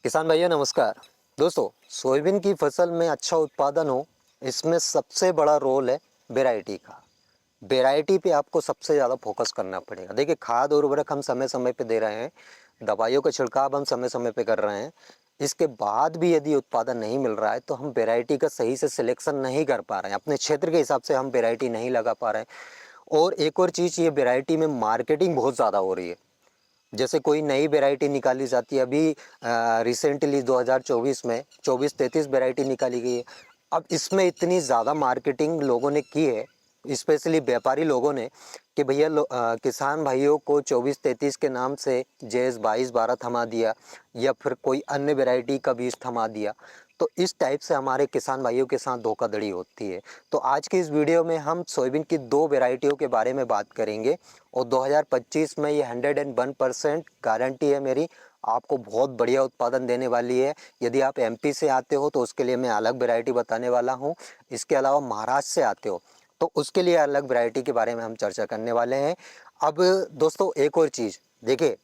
किसान भाइयों नमस्कार। दोस्तों, सोयाबीन की फसल में अच्छा उत्पादन हो, इसमें सबसे बड़ा रोल है वैरायटी का। वैरायटी पे आपको सबसे ज़्यादा फोकस करना पड़ेगा। देखिए, खाद और उर्वरक हम समय समय पे दे रहे हैं, दवाइयों का छिड़काव हम समय समय पे कर रहे हैं। इसके बाद भी यदि उत्पादन नहीं मिल रहा है तो हम वैरायटी का सही से सिलेक्शन नहीं कर पा रहे हैं, अपने क्षेत्र के हिसाब से हम वैरायटी नहीं लगा पा रहे हैं। और एक और चीज़, ये वैरायटी में मार्केटिंग बहुत ज़्यादा हो रही है। जैसे कोई नई वैरायटी निकाली जाती है, अभी रिसेंटली 2024 में 24-33 वैरायटी निकाली गई है। अब इसमें इतनी ज़्यादा मार्केटिंग लोगों ने की है, स्पेशली व्यापारी लोगों ने, कि भैया किसान भाइयों को 24-33 के नाम से जेएस 22-12 थमा दिया या फिर कोई अन्य वैरायटी का बीज थमा दिया। तो इस टाइप से हमारे किसान भाइयों के साथ धोखाधड़ी होती है। तो आज की इस वीडियो में हम सोयाबीन की 2 वैरायटियों के बारे में बात करेंगे और 2025 में ये 101% गारंटी है मेरी, आपको बहुत बढ़िया उत्पादन देने वाली है। यदि आप एमपी से आते हो तो उसके लिए मैं अलग वैरायटी बताने वाला हूँ। इसके अलावा महाराष्ट्र से आते हो तो उसके लिए अलग वैरायटी के बारे में हम चर्चा करने वाले हैं। अब दोस्तों, एक और चीज़ देखिए,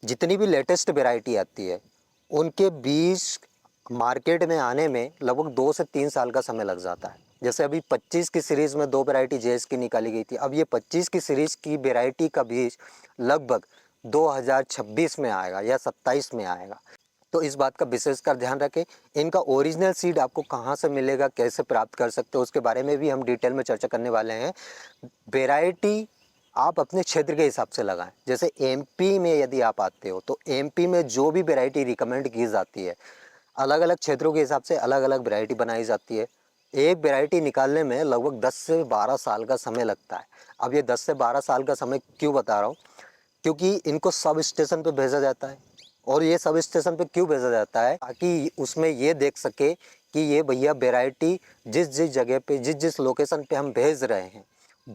जितनी भी लेटेस्ट वैरायटी आती है उनके बीज मार्केट में आने में लगभग 2 से 3 साल का समय लग जाता है। जैसे अभी 25 की सीरीज़ में 2 वैरायटी जेएस की निकाली गई थी, अब ये 25 की सीरीज़ की वैरायटी का बीज लगभग 2026 में आएगा या 27 में आएगा। तो इस बात का विशेषकर ध्यान रखें। इनका ओरिजिनल सीड आपको कहाँ से मिलेगा, कैसे प्राप्त कर सकते हो, उसके बारे में भी हम डिटेल में चर्चा करने वाले हैं। वैरायटी आप अपने क्षेत्र के हिसाब से लगाएं। जैसे एमपी में यदि आप आते हो तो एमपी में जो भी वैरायटी रिकमेंड की जाती है, अलग अलग क्षेत्रों के हिसाब से अलग अलग वैरायटी बनाई जाती है। एक वैरायटी निकालने में लगभग 10 से 12 साल का समय लगता है। अब ये 10 से 12 साल का समय क्यों बता रहा हूँ, क्योंकि इनको सब स्टेशन पे भेजा जाता है। और ये सब स्टेशन पे क्यों भेजा जाता है, ताकि उसमें ये देख सके कि ये भैया वैरायटी जिस जिस जगह पे जिस जिस लोकेशन पे हम भेज रहे हैं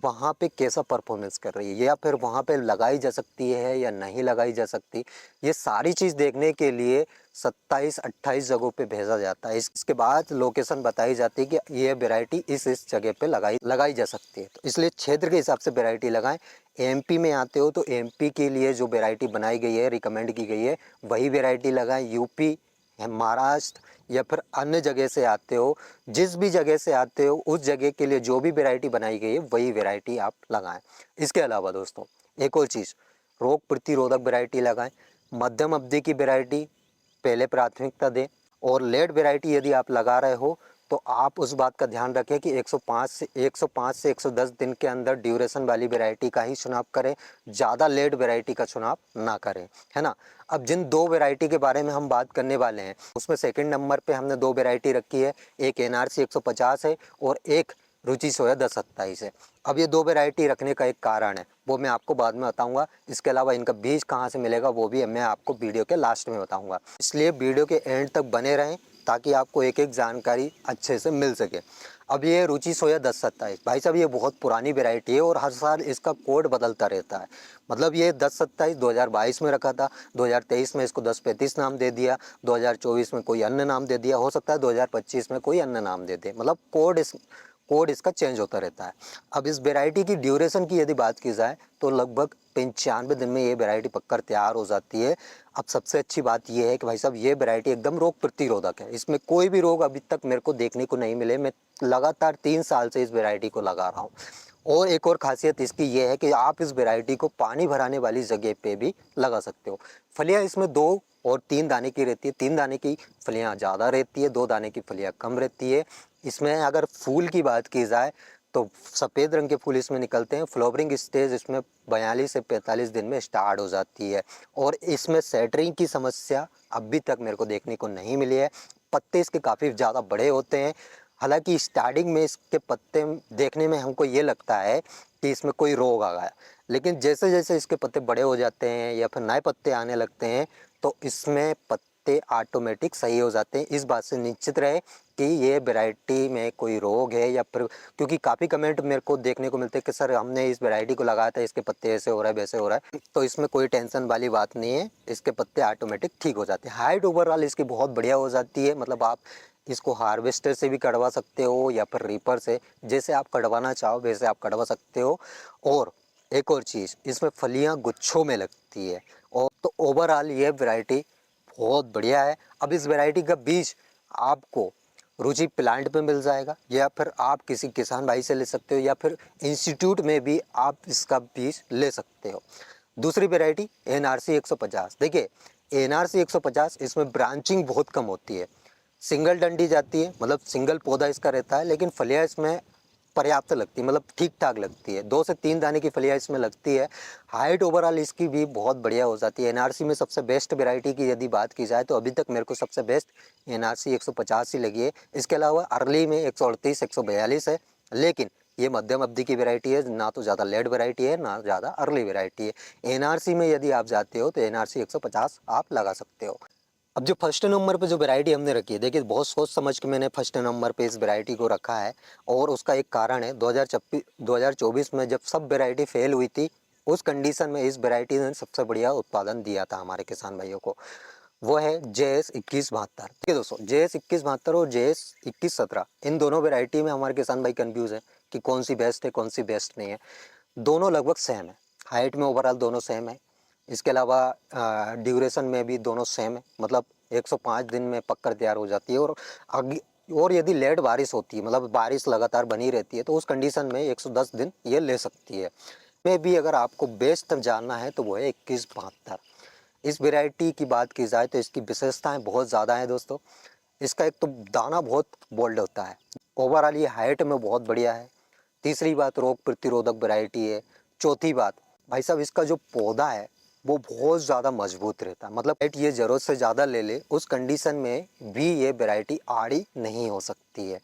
वहाँ पे कैसा परफॉर्मेंस कर रही है, या फिर वहाँ पे लगाई जा सकती है या नहीं लगाई जा सकती। ये सारी चीज़ देखने के लिए 27-28 जगहों पे भेजा जाता है। इसके बाद लोकेशन बताई जाती है कि ये वैरायटी इस जगह पे लगाई जा सकती है। तो इसलिए क्षेत्र के हिसाब से वैरायटी लगाएं। एमपी में आते हो तो एमपी के लिए जो वैरायटी बनाई गई है, रिकमेंड की गई है, वही वैरायटी लगाएं। यूपी, महाराष्ट्र या फिर अन्य जगह से आते हो, जिस भी जगह से आते हो उस जगह के लिए जो भी वैरायटी बनाई गई है वही वैरायटी आप लगाएं। इसके अलावा दोस्तों, एक और चीज़, रोग प्रतिरोधक वैरायटी लगाएं। मध्यम अवधि की वैरायटी पहले प्राथमिकता दें। और लेट वैरायटी यदि आप लगा रहे हो तो आप उस बात का ध्यान रखें कि 105 से 110 दिन के अंदर ड्यूरेशन वाली वैरायटी का ही चुनाव करें, ज़्यादा लेट वैरायटी का चुनाव ना करें, है ना। अब जिन 2 वैरायटी के बारे में हम बात करने वाले हैं उसमें सेकंड नंबर पे हमने 2 वैरायटी रखी है, एक एनआरसी 150 है और एक रुचि सोया 1027 है। अब ये 2 वैरायटी रखने का एक कारण है, वो मैं आपको बाद में बताऊंगा। इसके अलावा इनका बीज कहाँ से मिलेगा वो भी मैं आपको वीडियो के लास्ट में बताऊंगा। इसलिए वीडियो के एंड तक बने रहें ताकि आपको एक एक जानकारी अच्छे से मिल सके। अब ये रुचि सोया 1027, भाई साहब ये बहुत पुरानी वैरायटी है और हर साल इसका कोड बदलता रहता है। मतलब ये 1027 2022 में रखा था, 2023 में इसको 1035 नाम दे दिया, 2024 में कोई अन्य नाम दे दिया, हो सकता है 2025 में कोई अन्य नाम दे दे। मतलब कोड इसका चेंज होता रहता है। अब इस वैरायटी की ड्यूरेशन की यदि बात की जाए तो लगभग 95 दिन में ये वैरायटी पककर तैयार हो जाती है। अब सबसे अच्छी बात ये है कि भाई साहब ये वैरायटी एकदम रोग प्रतिरोधक है, इसमें कोई भी रोग अभी तक मेरे को देखने को नहीं मिले। मैं लगातार 3 साल से इस वैरायटी को लगा रहा हूँ। और एक और खासियत इसकी ये है कि आप इस वैरायटी को पानी भराने वाली जगह पे भी लगा सकते हो। फलियाँ इसमें 2 और 3 दाने की रहती है, 3 दाने की फलियाँ ज़्यादा रहती है, 2 दाने की फलियाँ कम रहती है। इसमें अगर फूल की बात की जाए तो सफ़ेद रंग के फूल इसमें निकलते हैं। फ्लावरिंग स्टेज इसमें 42 से 45 दिन में स्टार्ट हो जाती है। और इसमें सेटरिंग की समस्या अभी तक मेरे को देखने को नहीं मिली है। पत्ते इसके काफ़ी ज़्यादा बड़े होते हैं। हालांकि स्टार्टिंग में इसके पत्ते देखने में हमको ये लगता है कि इसमें कोई रोग आ गया, लेकिन जैसे जैसे इसके पत्ते बड़े हो जाते हैं या फिर नए पत्ते आने लगते हैं तो इसमें पत्ते ऑटोमेटिक सही हो जाते हैं। इस बात से निश्चित रहे कि ये वैरायटी में कोई रोग है या फिर, क्योंकि काफ़ी कमेंट मेरे को देखने को मिलते हैं कि सर हमने इस वैरायटी को लगाया था, इसके पत्ते ऐसे हो रहा है वैसे हो रहा है। तो इसमें कोई टेंशन वाली बात नहीं है, इसके पत्ते ऑटोमेटिक ठीक हो जाते हैं। हाइट ओवरऑल इसकी बहुत बढ़िया हो जाती है। मतलब आप इसको हार्वेस्टर से भी कटवा सकते हो या फिर रीपर से, जैसे आप कटवाना चाहो वैसे आप कटवा सकते हो। और एक और चीज़, इसमें फलियां गुच्छों में लगती है। और तो ओवरऑल ये वैरायटी बहुत बढ़िया है। अब इस वैरायटी का बीज आपको रुचि प्लांट पे मिल जाएगा, या फिर आप किसी किसान भाई से ले सकते हो, या फिर इंस्टीट्यूट में भी आप इसका बीज ले सकते हो। दूसरी वैरायटी NRC 150। देखिए NRC 150 इसमें ब्रांचिंग बहुत कम होती है, सिंगल डंडी जाती है, मतलब सिंगल पौधा इसका रहता है, लेकिन फलियाँ इसमें पर्याप्त लगती है, मतलब ठीक ठाक लगती है, 2 से 3 दाने की फलियाँ इसमें लगती है। हाइट ओवरऑल इसकी भी बहुत बढ़िया हो जाती है। एनआरसी में सबसे बेस्ट वैरायटी की यदि बात की जाए तो अभी तक मेरे को सबसे बेस्ट एनआरसी 150 ही लगी है। इसके अलावा अर्ली में 138 142 है, लेकिन ये मध्यम अवधि की वैरायटी है, ना तो ज़्यादा लेट वैरायटी है ना ज़्यादा अर्ली वैरायटी है। एनआरसी में यदि आप जाते हो तो एनआरसी 150 आप लगा सकते हो। अब जो फर्स्ट नंबर पे जो वैरायटी हमने रखी है, देखिए बहुत सोच समझ के मैंने फर्स्ट नंबर पे इस वैरायटी को रखा है, और उसका एक कारण है 2024 में जब सब वैरायटी फेल हुई थी, उस कंडीशन में इस वैरायटी ने सबसे बढ़िया उत्पादन दिया था हमारे किसान भाइयों को। वो है JS 2172। ठीक है दोस्तों, JS 2172 और JS 2117, इन दोनों वैरायटी में हमारे किसान भाई कंफ्यूज है कि कौन सी बेस्ट है कौन सी बेस्ट नहीं है। दोनों लगभग सेम है, हाइट में ओवरऑल दोनों सेम है। इसके अलावा ड्यूरेशन में भी दोनों सेम है, मतलब 105 दिन में पककर तैयार हो जाती है। और आगे और यदि लेट बारिश होती है, मतलब बारिश लगातार बनी रहती है, तो उस कंडीशन में 110 दिन ये ले सकती है। में भी अगर आपको बेस्ट जानना है तो वो है 2172। इस वैरायटी की बात की जाए तो इसकी विशेषताएं बहुत ज़्यादा हैं दोस्तों। इसका एक तो दाना बहुत बोल्ड होता है, ओवरऑल ये हाइट में बहुत बढ़िया है। तीसरी बात, रोग प्रतिरोधक वैरायटी है। चौथी बात, भाई साहब इसका जो पौधा है वो बहुत ज़्यादा मजबूत रहता है, मतलब ये ज़रूरत से ज़्यादा ले ले उस कंडीशन में भी ये वैरायटी आड़ी नहीं हो सकती है।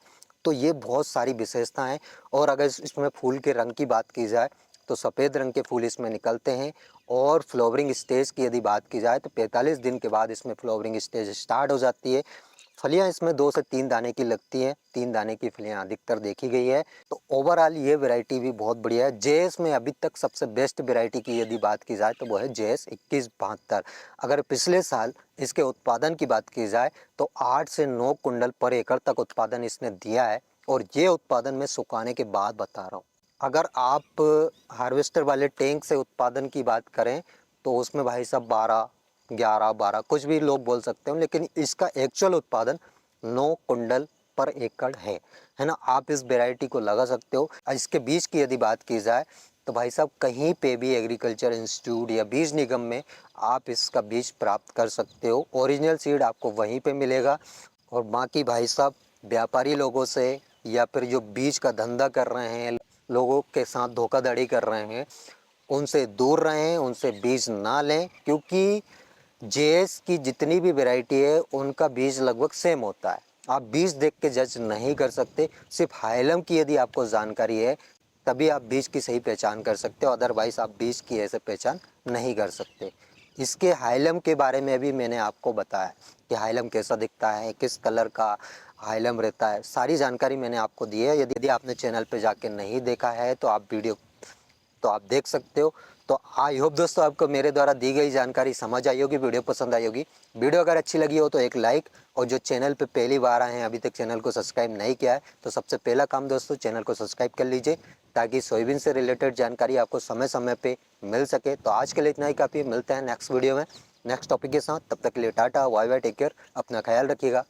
तो ये बहुत सारी विशेषताएं हैं। और अगर इसमें फूल के रंग की बात की जाए तो सफ़ेद रंग के फूल इसमें निकलते हैं। और फ्लावरिंग स्टेज की यदि बात की जाए तो 45 दिन के बाद इसमें फ्लावरिंग स्टेज स्टार्ट हो जाती है। फलियां इसमें 2 से 3 दाने की लगती हैं, 3 दाने की फलियां अधिकतर देखी गई है। तो ओवरऑल ये वैरायटी भी बहुत बढ़िया है। JS में अभी तक सबसे बेस्ट वैरायटी की यदि बात की जाए तो वो है JS 2172। अगर पिछले साल इसके उत्पादन की बात की जाए तो 8 से 9 कुंडल पर एकड़ तक उत्पादन इसने दिया है, और ये उत्पादन मैं सुखाने के बाद बता रहा हूँ। अगर आप हार्वेस्टर वाले टैंक से उत्पादन की बात करें तो उसमें भाई साहब 12 11 12 कुछ भी लोग बोल सकते हो, लेकिन इसका एक्चुअल उत्पादन 9 कुंडल पर एकड़ है ना। आप इस वैरायटी को लगा सकते हो। इसके बीज की यदि बात की जाए तो भाई साहब कहीं पे भी एग्रीकल्चर इंस्टीट्यूट या बीज निगम में आप इसका बीज प्राप्त कर सकते हो। ओरिजिनल सीड आपको वहीं पे मिलेगा। और बाकी भाई साहब व्यापारी लोगों से या फिर जो बीज का धंधा कर रहे हैं, लोगों के साथ धोखाधड़ी कर रहे हैं, उनसे दूर रहें, उनसे बीज ना लें, क्योंकि JS की जितनी भी वैरायटी है उनका बीज लगभग सेम होता है। आप बीज देख के जज नहीं कर सकते। सिर्फ हाइलम की यदि आपको जानकारी है तभी आप बीज की सही पहचान कर सकते हो, अदरवाइज़ आप बीज की ऐसे पहचान नहीं कर सकते। इसके हाइलम के बारे में भी मैंने आपको बताया कि हाइलम कैसा दिखता है, किस कलर का हाइलम रहता है, सारी जानकारी मैंने आपको दी है। यदि आपने चैनल पे जाके नहीं देखा है तो आप वीडियो तो आप देख सकते हो। तो आई होप दोस्तों आपको मेरे द्वारा दी गई जानकारी समझ आई होगी, वीडियो पसंद आई होगी। वीडियो अगर अच्छी लगी हो तो एक लाइक, और जो चैनल पे पहली बार आए हैं अभी तक चैनल को सब्सक्राइब नहीं किया है तो सबसे पहला काम दोस्तों चैनल को सब्सक्राइब कर लीजिए, ताकि सोयाबीन से रिलेटेड जानकारी आपको समय समय पे मिल सके। तो आज के लिए इतना ही काफ़ी है, मिलते हैं नेक्स्ट वीडियो में नेक्स्ट टॉपिक के साथ। तब तक के लिए tata bye bye, take care, अपना ख्याल रखिएगा।